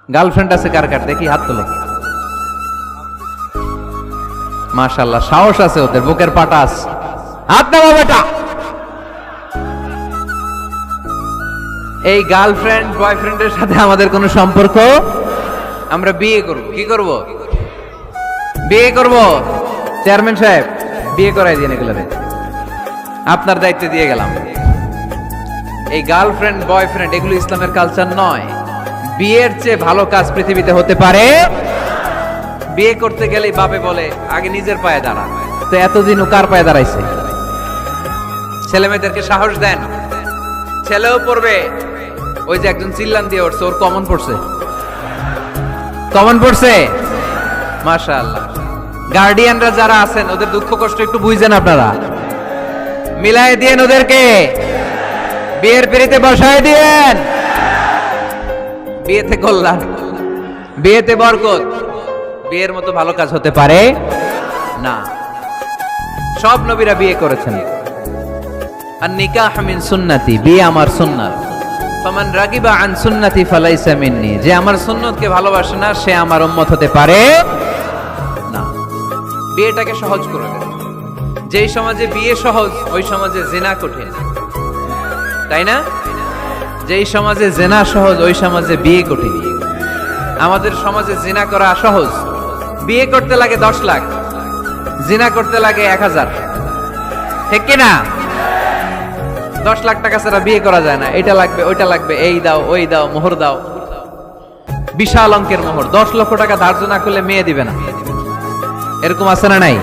Girlfriend আছে কার কার দেখি হাত তোলো। মাশাআল্লাহ, সাহস আছে ওদের, বুকের পাটা আছে। হাত নামা বেটা। এই গার্লফ্রেন্ড বয়ফ্রেন্ডের সাথে আমাদের কোনো সম্পর্ক, আমরা বিয়ে করব। কি করব? বিয়ে করব। চেয়ারম্যান সাহেব বিয়ে করাই দিন এগুলোরে, আপনার দায়িত্ব দিয়ে গেলাম। এই গার্লফ্রেন্ড বয়ফ্রেন্ড এগুলো ইসলামের কালচার নয়। বিয়ের চেয়ে ভালো কাজ পৃথিবীতে হতে পারে। বিয়ে করতে গেলেই বাপে বলে আগে নিজের পায়ে দাঁড়া। তো এতদিন ও কার পায়ে দাঁড়াইছে? ছেলে মেয়েদেরকে সাহস দেন, ছেলেও পড়বে। ওই যে একজন চিল্লান দিয়ে উঠছে, ওর কমন পড়ছে, কমন পড়ছে। মাশাআল্লাহ। গার্ডিয়ানরা যারা আছেন ওদের দুঃখ কষ্ট একটু বুঝেন আপনারা, মিলাই দিয়েন ওদেরকে, বিয়ের পিড়িতে বসায় দিয়েন। বিয়েতে কল্যাণ, বিয়েতে বরকত। বিয়ের মতো ভালো কাজ হতে পারে না। সব নবীরা বিয়ে করেছেন। আর নিকাহ মিন সুন্নতি, বিয়ে আমার সুন্নাত। ফামান রাগিবা আন সুন্নতি ফালাইসা মিন্নি, যে আমার সুন্নতকে ভালোবাসে না সে আমার উম্মত হতে পারে না। বিয়েটাকে সহজ করে দেন। যেই সমাজে বিয়ে সহজ ওই সমাজে জিনা কঠিন, তাই না? যেই সমাজে জিনা সহজ ওই সমাজে বিয়ে কঠিন। আমাদের সমাজে জিনা করা সহজ, বিয়ে করতে লাগে 10 লাখ, জিনা করতে লাগে 1000, ঠিক কিনা? 10 লাখ টাকা ছাড়া বিয়ে করা যায় না। এটা লাগবে, ওইটা লাগবে, এই দাও, ওই দাও, মোহর দাও, বিশাল অঙ্কের মোহর। 10 লক্ষ টাকা ধার্য না করলে মেয়ে দিবে না, এরকম আছে না নাই?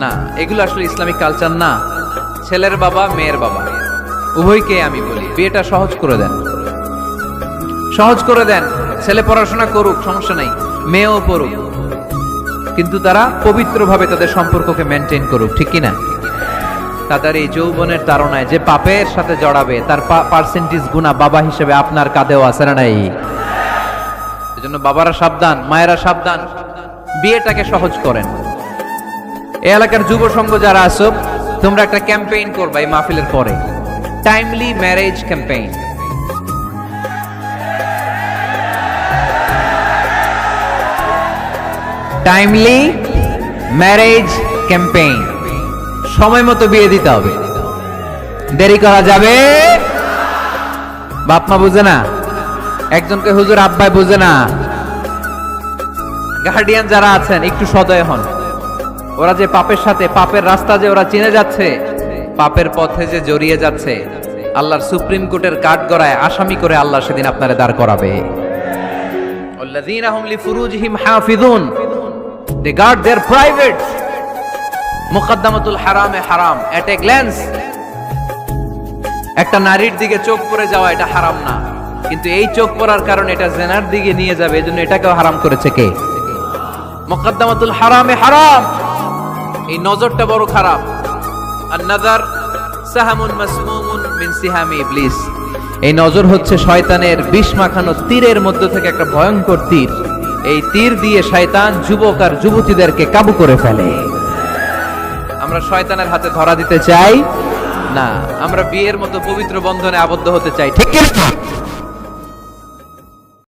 না, এগুলো আসলে ইসলামিক কালচার না। ছেলের বাবা মেয়ের বাবা উভয়কে আমি বলি বিয়েটা সহজ করে দেন, সহজ করে দেন। ছেলে পড়াশোনা করুক, সমস্যা নাই, মেয়েও পড়ুক, কিন্তু তারা পবিত্রভাবে তাদের সম্পর্ককে মেনটেন করুক, ঠিক কিনা? তাদের এই যৌবনের তাড়নায় যে পাপের সাথে জড়াবে তার পার্সেন্টেজ গুণা বাবা হিসেবে আপনার কাঁধেও আছে না নাই? এজন্য বাবারা সাবধান, মায়েরা সাবধান, বিয়েটাকে সহজ করেন। এই এলাকার যুব সংঘ যারা আছো, তোমরা একটা ক্যাম্পেইন করবা এই মাহফিলের পরে, timely marriage campaign. Timely marriage campaign. সময় মতো বিয়ে দিতে হবে, দেরি করা যাবে। বাপ মা বুঝে না, একজনকে হুজুর আব্বাই বুঝে না। গার্ডিয়ান যারা আছেন একটু সদয় হন। ওরা যে পাপের সাথে, পাপের রাস্তা যে ওরা চিনে যাচ্ছে, পাপের পথে যে জড়িয়ে যাচ্ছে, আল্লাহর সুপ্রিম কোর্টের কাঠগড়ায় আসামি করে আল্লাহ সেদিন আপনারে দাঁড় করাবে। আল্লাযীনা হুম লিফুরুজিহিম হাফিজুন, they guard their private। মুকদ্দমাতুল হারামে হারাম, এট এ গ্ল্যান্স। একটা নারীর দিকে চোখ পড়ে যাওয়া এটা হারাম না, কিন্তু এই চোখ পড়ার কারণে এটা জিনার দিকে নিয়ে যাবে, এজন্য এটাকেও হারাম করেছে কে? মুকদ্দমাতুল হারামে হারাম। এই নজরটা বড় খারাপ। আন-নাযার সাহামুন মাসমুমুন মিন সিহামি ইবলিস। এই নজর হচ্ছে শয়তানের বিষ মাখানো তীরের মধ্য থেকে একটা ভয়ঙ্কর তীর। এই তীর দিয়ে শয়তান যুবক আর যুবতীদেরকে কাবু করে ফেলে। আমরা শয়তানের হাতে ধরা দিতে চাই না, আমরা বিয়ের মতো পবিত্র বন্ধনে আবদ্ধ হতে চাই, ঠিক কি না?